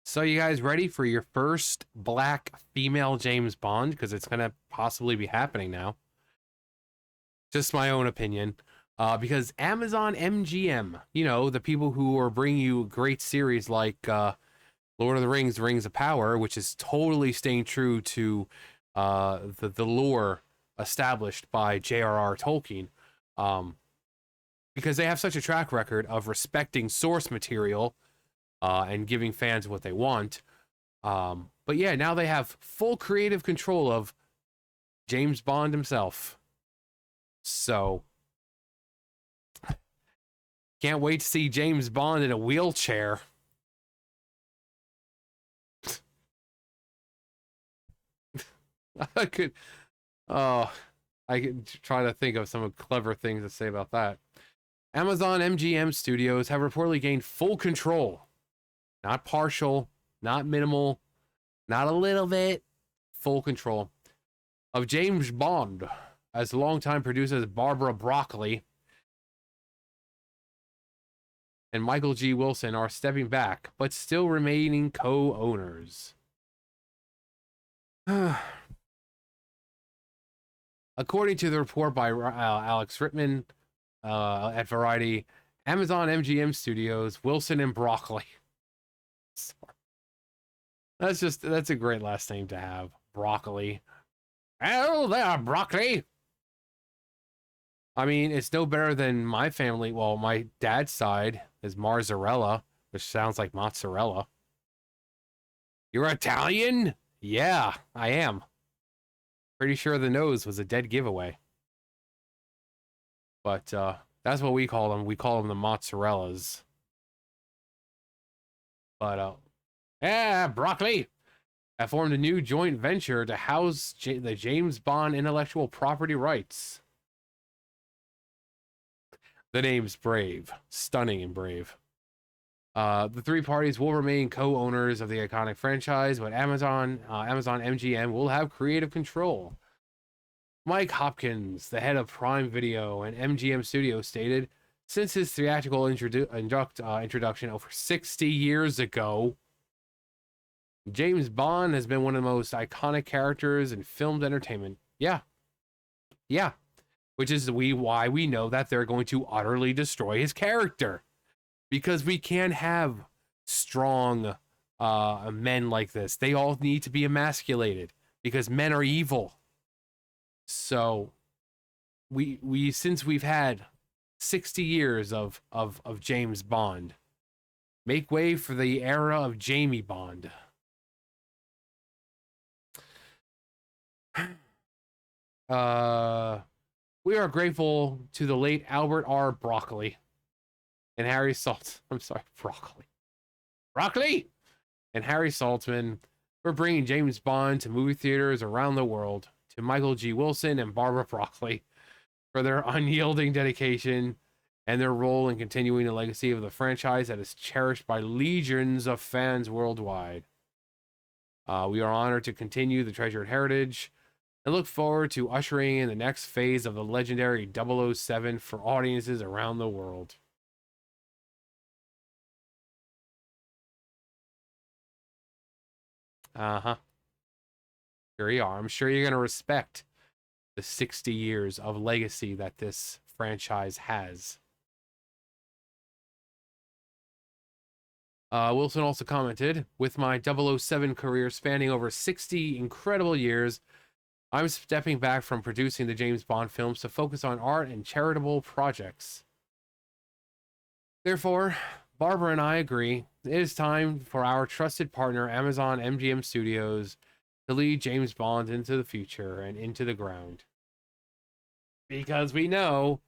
So you guys ready for your first black female James Bond? Because it's gonna possibly be happening now. Just my own opinion. Because Amazon MGM, the people who are bringing you great series like Lord of the Rings, Rings of Power, which is totally staying true to the lore established by J.R.R. Tolkien. Um, because they have such a track record of respecting source material and giving fans what they want. But yeah, now they have full creative control of James Bond himself. So can't wait to see James Bond in a wheelchair. I could, oh, I could try to think of some clever things to say about that. Amazon MGM Studios have reportedly gained full control, not partial, not minimal, not a little bit, full control of James Bond, as longtime producers Barbara Broccoli and Michael G. Wilson are stepping back, but still remaining co-owners. According to the report by Alex Rittman at Variety, Amazon MGM Studios, Wilson and Broccoli. That's a great last name to have, Broccoli. Hello there, Broccoli. I mean, it's no better than my family. Well, my dad's side is Marzarella, which sounds like mozzarella. You're Italian? Yeah, I am. Pretty sure the nose was a dead giveaway. But that's what we call them. We call them the mozzarellas. But yeah, Broccoli. I formed a new joint venture to house the James Bond intellectual property rights. The name's brave. Stunning and brave. The three parties will remain co-owners of the iconic franchise, but Amazon MGM will have creative control. Mike Hopkins, the head of Prime Video and MGM Studios, stated, since his theatrical introduction over 60 years ago, James Bond has been one of the most iconic characters in filmed entertainment. Yeah. Which is why we know that they're going to utterly destroy his character. Because we can't have strong men like this. They all need to be emasculated because men are evil. So we since we've had 60 years of James Bond, make way for the era of Jamie Bond. We are grateful to the late Albert R. Broccoli and Harry Broccoli and Harry Saltzman for bringing James Bond to movie theaters around the world, to Michael G. Wilson and Barbara Broccoli for their unyielding dedication and their role in continuing the legacy of the franchise that is cherished by legions of fans worldwide. We are honored to continue the treasured heritage and look forward to ushering in the next phase of the legendary 007 for audiences around the world. Uh-huh. Here you are. I'm sure you're going to respect the 60 years of legacy that this franchise has. Wilson also commented, with my 007 career spanning over 60 incredible years, I'm stepping back from producing the James Bond films to focus on art and charitable projects. Therefore, Barbara and I agree it is time for our trusted partner, Amazon MGM Studios, to lead James Bond into the future and into the ground. Because we know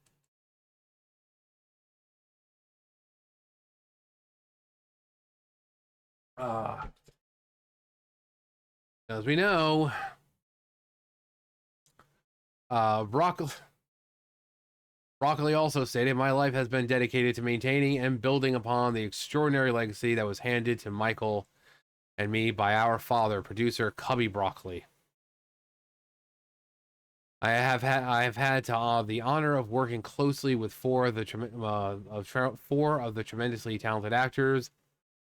as we know, Broccoli also stated, my life has been dedicated to maintaining and building upon the extraordinary legacy that was handed to Michael and me by our father, producer Cubby Broccoli. I have had the honor of working closely with four of the tremendously talented actors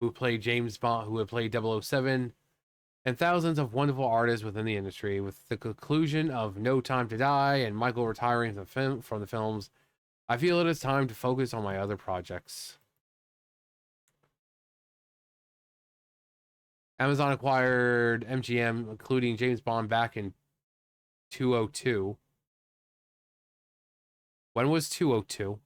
who played James Bond, who had played 007, and thousands of wonderful artists within the industry. With the conclusion of No Time to Die and Michael retiring from the films, I feel it is time to focus on my other projects. Amazon acquired MGM, including James Bond, back in 2002. When was 202?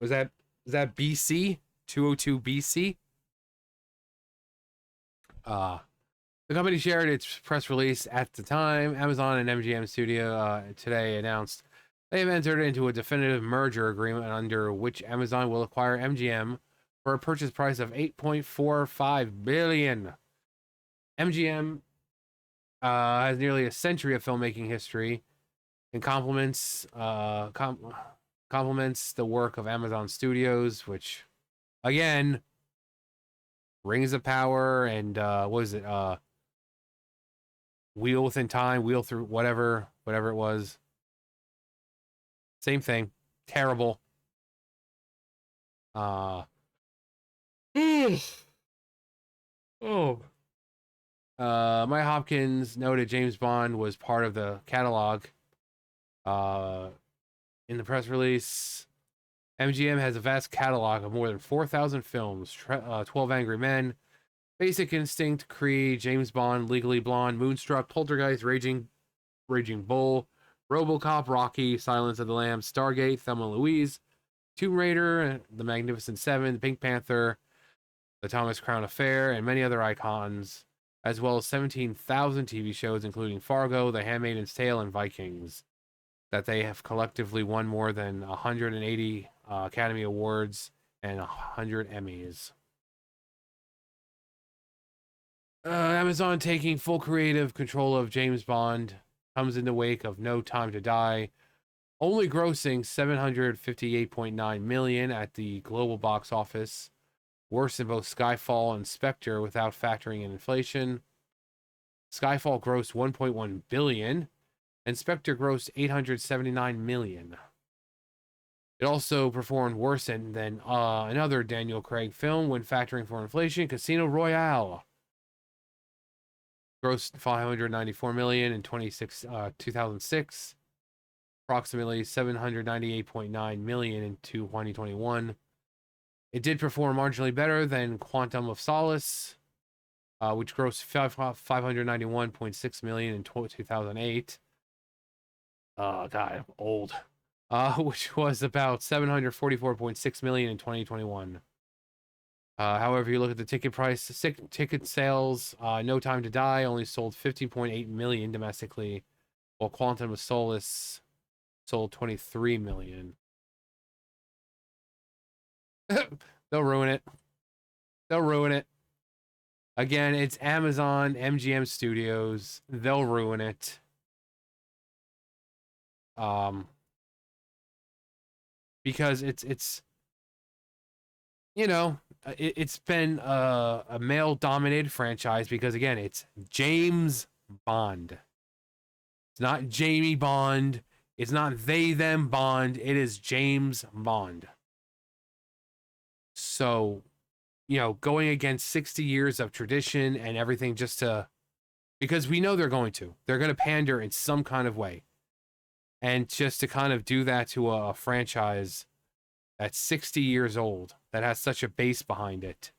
Was that BC? 202 BC? The company shared its press release at the time. Amazon and MGM Studio today announced they have entered into a definitive merger agreement under which Amazon will acquire MGM for a purchase price of $8.45 billion. MGM has nearly a century of filmmaking history and complements the work of Amazon Studios, which, again, Rings of Power and what is it? Wheel Within Time, Wheel Through whatever it was. Same thing. Terrible. Oh. Mike Hopkins noted James Bond was part of the catalog. In the press release, MGM has a vast catalog of more than 4,000 films, 12 Angry Men, Basic Instinct, Creed, James Bond, Legally Blonde, Moonstruck, Poltergeist, Raging Bull, RoboCop, Rocky, Silence of the Lambs, Stargate, Thelma and Louise, Tomb Raider, The Magnificent Seven, Pink Panther, The Thomas Crown Affair, and many other icons, as well as 17,000 TV shows, including Fargo, The Handmaid's Tale, and Vikings, that they have collectively won more than 180 Academy Awards and 100 Emmys. Amazon taking full creative control of James Bond comes in the wake of No Time to Die, only grossing $758.9 million at the global box office, worse than both Skyfall and Spectre without factoring in inflation. Skyfall grossed $1.1 billion, and Spectre grossed $879 million. It also performed worse than another Daniel Craig film when factoring for inflation, Casino Royale. Grossed $594 million in 2006, approximately $798.9 million in 2021. It did perform marginally better than Quantum of Solace, which grossed $591.6 million in 2008. Oh, God, I'm old. Which was about $744.6 million in 2021. However, you look at the ticket price, ticket sales, No Time to Die only sold 15.8 million domestically, while Quantum of Solace sold 23 million. They'll ruin it. They'll ruin it. Again, it's Amazon, MGM Studios. They'll ruin it. Because it's you know, it's been a male-dominated franchise because, again, it's James Bond. It's not Jamie Bond. It's not they, them Bond. It is James Bond. So, going against 60 years of tradition and everything just to... Because we know they're going to. They're going to pander in some kind of way. And just to kind of do that to a franchise that's 60 years old, that has such a base behind it.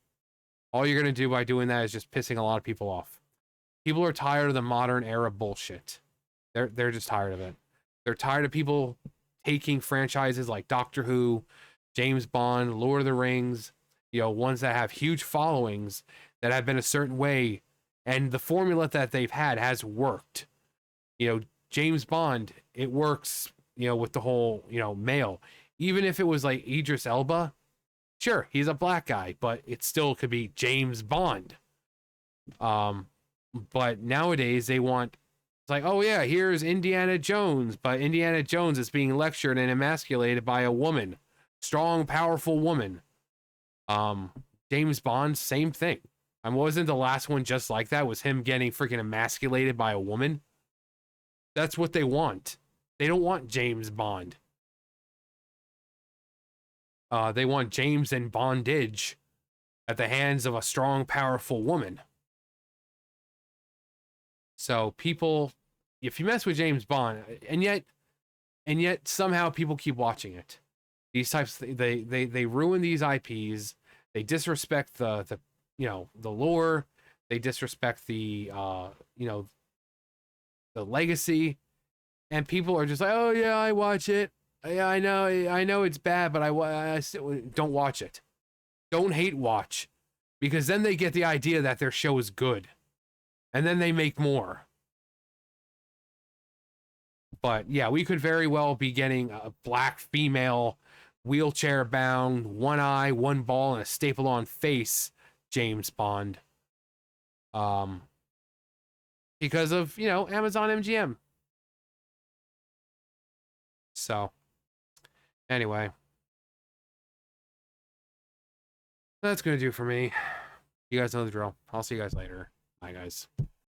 All you're going to do by doing that is just pissing a lot of people off. People are tired of the modern era bullshit. They're just tired of it. They're tired of people taking franchises like Doctor Who, James Bond, Lord of the Rings, ones that have huge followings that have been a certain way, and the formula that they've had has worked. James Bond, it works, with the whole, male. Even if it was like Idris Elba, sure, he's a black guy, but it still could be James Bond. But nowadays they want, it's like, oh yeah, here's Indiana Jones, but Indiana Jones is being lectured and emasculated by a woman. Strong, powerful woman. James Bond, same thing. Wasn't the last one just like that? Was him getting freaking emasculated by a woman? That's what they want. They don't want James Bond. They want James and bondage. at the hands of a strong, powerful woman. So people, if you mess with James Bond, and yet somehow people keep watching it. These types, they ruin these IPs. They disrespect the the lore. They disrespect the the legacy, and people are just like, oh yeah, I watch it. Yeah, I know it's bad, but I still don't watch it. Don't hate watch, because then they get the idea that their show is good, and then they make more. But yeah, we could very well be getting a black female, wheelchair bound, one eye, one ball, and a staple on face James Bond. Because of, Amazon MGM. So, anyway, that's going to do for me. You guys know the drill. I'll see you guys later. Bye, guys.